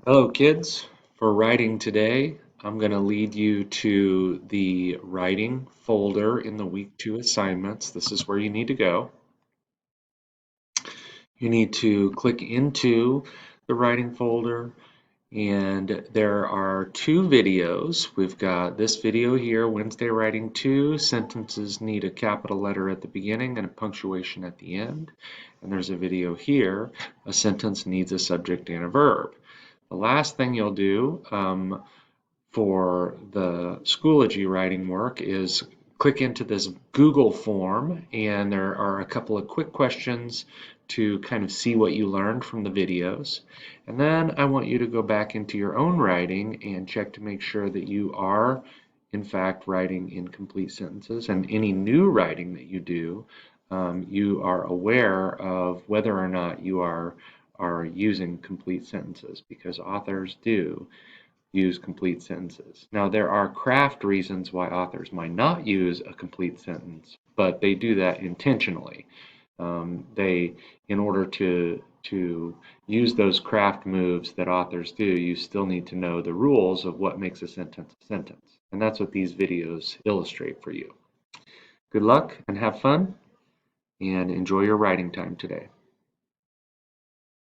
Hello, kids. For writing today, I'm going to lead you to the writing folder in the week 2 assignments. This is where you need to go. You need to click into the writing folder, and there are two videos. We've got this video here, Wednesday Writing 2. Sentences need a capital letter at the beginning and a punctuation at the end. And there's a video here, a sentence needs a subject and a verb. The last thing you'll do for the Schoology writing work is click into this Google form, and there are a couple of quick questions to kind of see what you learned from the videos. And then I want you to go back into your own writing and check to make sure that you are in fact writing in complete sentences, and any new writing that you do, you are aware of whether or not you are using complete sentences, because authors do use complete sentences. Now, there are craft reasons why authors might not use a complete sentence, but they do that intentionally. In order to use those craft moves that authors do, you still need to know the rules of what makes a sentence a sentence. And that's what these videos illustrate for you. Good luck and have fun, and enjoy your writing time today.